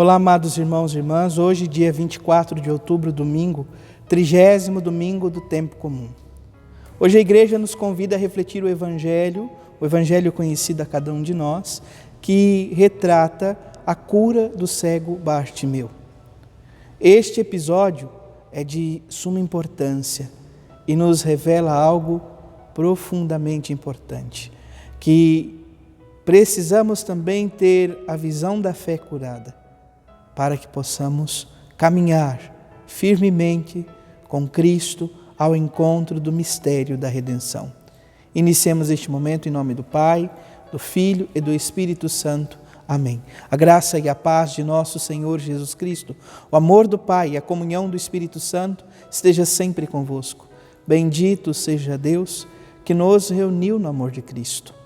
Olá, amados irmãos e irmãs. Hoje, dia 24 de outubro, domingo, 30º domingo do tempo comum. Hoje a igreja nos convida a refletir o Evangelho conhecido a cada um de nós, que retrata a cura do cego Bartimeu. Este episódio é de suma importância e nos revela algo profundamente importante, que precisamos também ter a visão da fé curada, para que possamos caminhar firmemente com Cristo ao encontro do mistério da redenção. Iniciemos este momento em nome do Pai, do Filho e do Espírito Santo. Amém. A graça e a paz de nosso Senhor Jesus Cristo, o amor do Pai e a comunhão do Espírito Santo esteja sempre convosco. Bendito seja Deus que nos reuniu no amor de Cristo.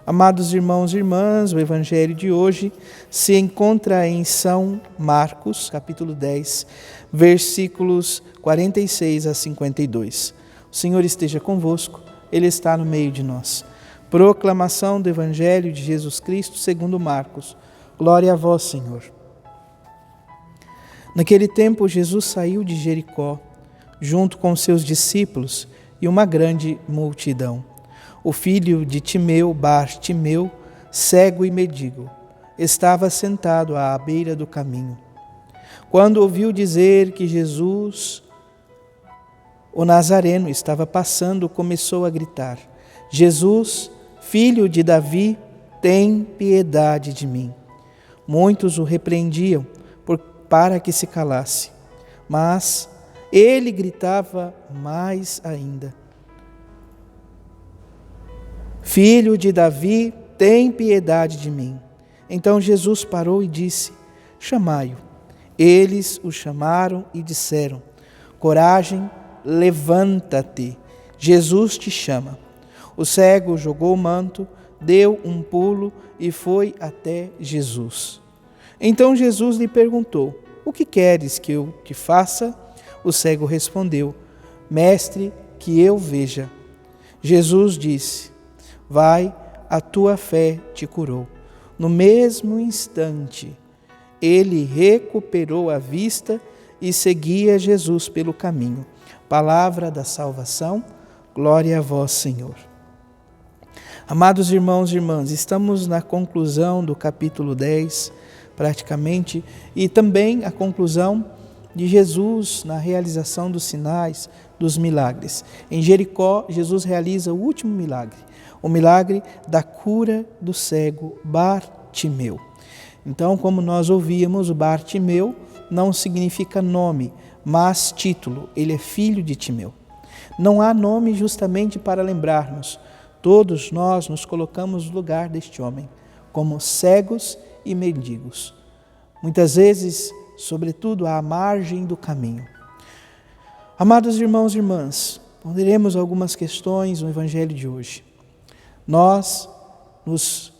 Amados irmãos e irmãs, o Evangelho de hoje se encontra em São Marcos, capítulo 10, versículos 46 a 52. O Senhor esteja convosco, Ele está no meio de nós. Proclamação do Evangelho de Jesus Cristo segundo Marcos. Glória a vós, Senhor. Naquele tempo, Jesus saiu de Jericó, junto com seus discípulos e uma grande multidão. O filho de Timeu, Bartimeu, cego e mendigo, estava sentado à beira do caminho. Quando ouviu dizer que Jesus, o Nazareno, estava passando, começou a gritar: Jesus, filho de Davi, tem piedade de mim. Muitos o repreendiam para que se calasse, mas ele gritava mais ainda: Filho de Davi, tem piedade de mim. Então Jesus parou e disse: Chamai-o. Eles o chamaram e disseram: Coragem, levanta-te, Jesus te chama. O cego jogou o manto, deu um pulo e foi até Jesus. Então Jesus lhe perguntou: O que queres que eu te faça? O cego respondeu: Mestre, que eu veja. Jesus disse: Vai, a tua fé te curou. No mesmo instante, ele recuperou a vista e seguia Jesus pelo caminho. Palavra da salvação, glória a vós, Senhor. Amados irmãos e irmãs, estamos na conclusão do capítulo 10, praticamente, e também a conclusão de Jesus na realização dos sinais, dos milagres. Em Jericó, Jesus realiza o último milagre, o milagre da cura do cego Bartimeu. Então, como nós ouvíamos, o Bartimeu não significa nome, mas título. Ele é filho de Timeu. Não há nome justamente para lembrarmos. Todos nós nos colocamos no lugar deste homem, como cegos e mendigos. Muitas vezes, sobretudo, à margem do caminho. Amados irmãos e irmãs, ponderemos algumas questões no Evangelho de hoje. Nós nos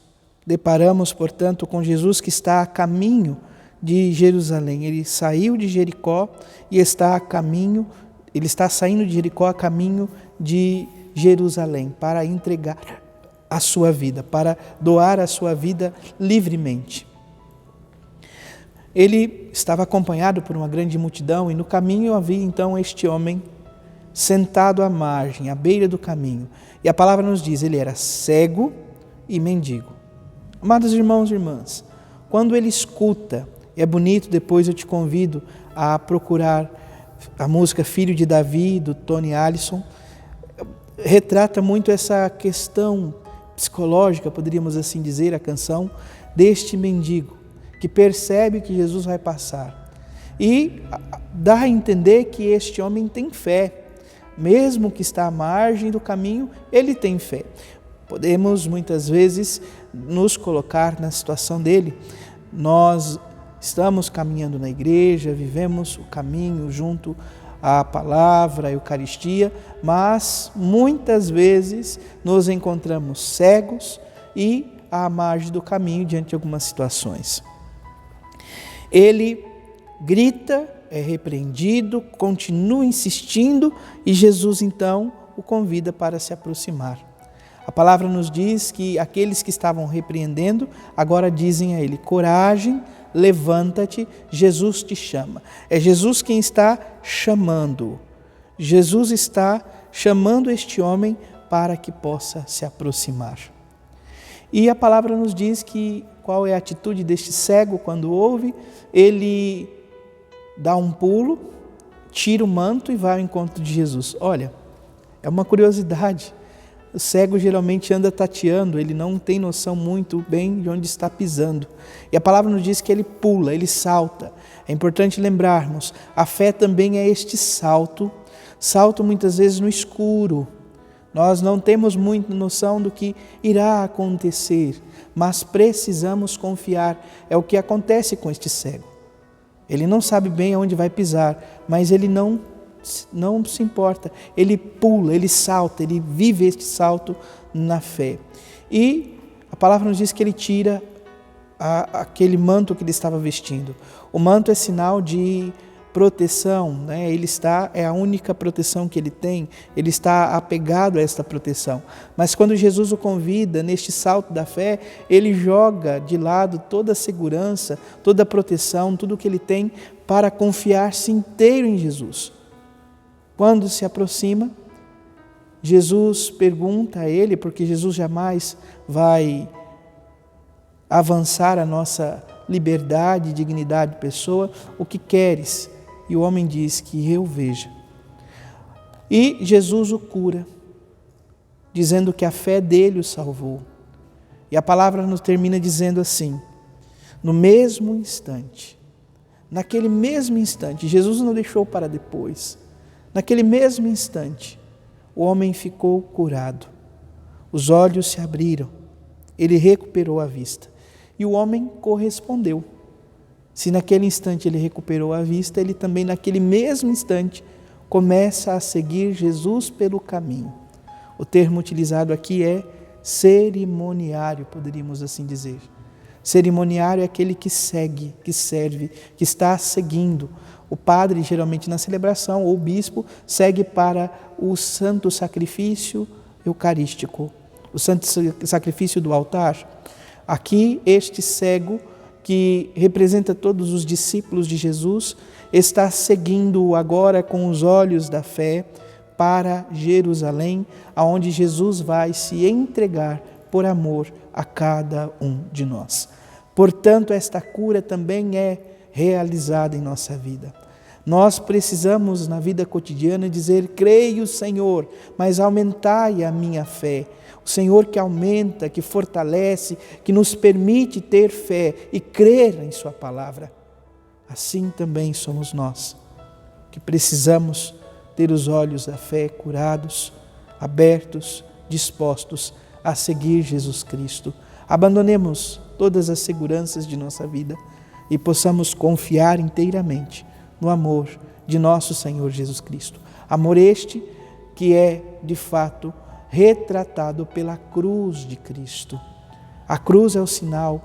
deparamos, portanto, com Jesus que está a caminho de Jerusalém. Ele saiu de Jericó e está a caminho, ele está saindo de Jericó a caminho de Jerusalém para entregar a sua vida, para doar a sua vida livremente. Ele estava acompanhado por uma grande multidão e no caminho havia então este homem sentado à margem, à beira do caminho. E a palavra nos diz, ele era cego e mendigo. Amados irmãos e irmãs, quando ele escuta, é bonito, depois eu te convido a procurar a música Filho de Davi, do Tony Allison, retrata muito essa questão psicológica, poderíamos assim dizer, a canção, deste mendigo, que percebe que Jesus vai passar. E dá a entender que este homem tem fé. Mesmo que está à margem do caminho, ele tem fé. Podemos muitas vezes nos colocar na situação dele. Nós estamos caminhando na igreja, vivemos o caminho junto à palavra, à Eucaristia, mas muitas vezes nos encontramos cegos e à margem do caminho diante de algumas situações. Ele grita, é repreendido, continua insistindo e Jesus então o convida para se aproximar. A palavra nos diz que aqueles que estavam repreendendo, agora dizem a ele: coragem, levanta-te, Jesus te chama. É Jesus quem está chamando. Jesus está chamando este homem para que possa se aproximar. E a palavra nos diz que qual é a atitude deste cego quando ouve? Ele dá um pulo, tira o manto e vai ao encontro de Jesus. Olha, é uma curiosidade. O cego geralmente anda tateando, ele não tem noção muito bem de onde está pisando. E a palavra nos diz que ele pula, ele salta. É importante lembrarmos, a fé também é este salto muitas vezes no escuro. Nós não temos muita noção do que irá acontecer, mas precisamos confiar. É o que acontece com este cego. Ele não sabe bem aonde vai pisar, mas ele não se importa. Ele pula, ele salta, ele vive este salto na fé. E a palavra nos diz que ele tira aquele manto que ele estava vestindo. O manto é sinal de proteção, né? É a única proteção que ele tem, ele está apegado a esta proteção. Mas quando Jesus o convida neste salto da fé, ele joga de lado toda a segurança, toda a proteção, tudo o que ele tem para confiar-se inteiro em Jesus. Quando se aproxima, Jesus pergunta a ele, porque Jesus jamais vai avançar a nossa liberdade, dignidade de pessoa: o que queres? E o homem diz: que eu veja. E Jesus o cura, dizendo que a fé dele o salvou. E a palavra nos termina dizendo assim: no mesmo instante, naquele mesmo instante, Jesus não deixou para depois, naquele mesmo instante, o homem ficou curado, os olhos se abriram, ele recuperou a vista e o homem correspondeu. Se naquele instante ele recuperou a vista, ele também naquele mesmo instante começa a seguir Jesus pelo caminho. O termo utilizado aqui é cerimoniário, poderíamos assim dizer. Cerimoniário é aquele que segue, que serve, que está seguindo. O padre, geralmente na celebração, ou o bispo, segue para o santo sacrifício eucarístico, o santo sacrifício do altar. Aqui, este cego, que representa todos os discípulos de Jesus, está seguindo agora com os olhos da fé para Jerusalém, aonde Jesus vai se entregar por amor a cada um de nós. Portanto, esta cura também é realizada em nossa vida. Nós precisamos, na vida cotidiana, dizer: creio, Senhor, mas aumentai a minha fé. O Senhor que aumenta, que fortalece, que nos permite ter fé e crer em sua palavra. Assim também somos nós, que precisamos ter os olhos da fé curados, abertos, dispostos a seguir Jesus Cristo. Abandonemos todas as seguranças de nossa vida e possamos confiar inteiramente no amor de nosso Senhor Jesus Cristo. Amor este que é, de fato, retratado pela cruz de Cristo. A cruz é o sinal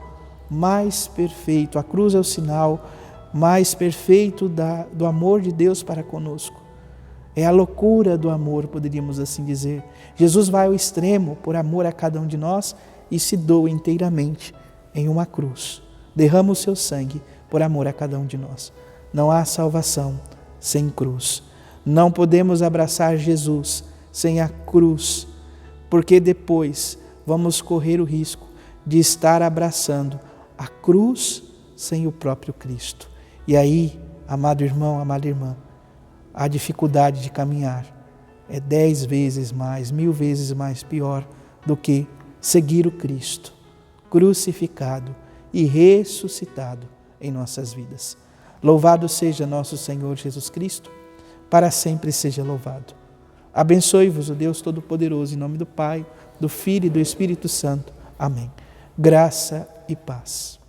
mais perfeito, a cruz é o sinal mais perfeito do amor de Deus para conosco. É a loucura do amor, poderíamos assim dizer. Jesus vai ao extremo por amor a cada um de nós e se doa inteiramente em uma cruz. Derrama o seu sangue por amor a cada um de nós. Não há salvação sem cruz. Não podemos abraçar Jesus sem a cruz, porque depois vamos correr o risco de estar abraçando a cruz sem o próprio Cristo. E aí, amado irmão, amada irmã, a dificuldade de caminhar é 10 vezes mais, 1000 vezes mais pior do que seguir o Cristo, crucificado e ressuscitado em nossas vidas. Louvado seja nosso Senhor Jesus Cristo, para sempre seja louvado. Abençoe-vos o Deus Todo-Poderoso, em nome do Pai, do Filho e do Espírito Santo. Amém. Graça e paz.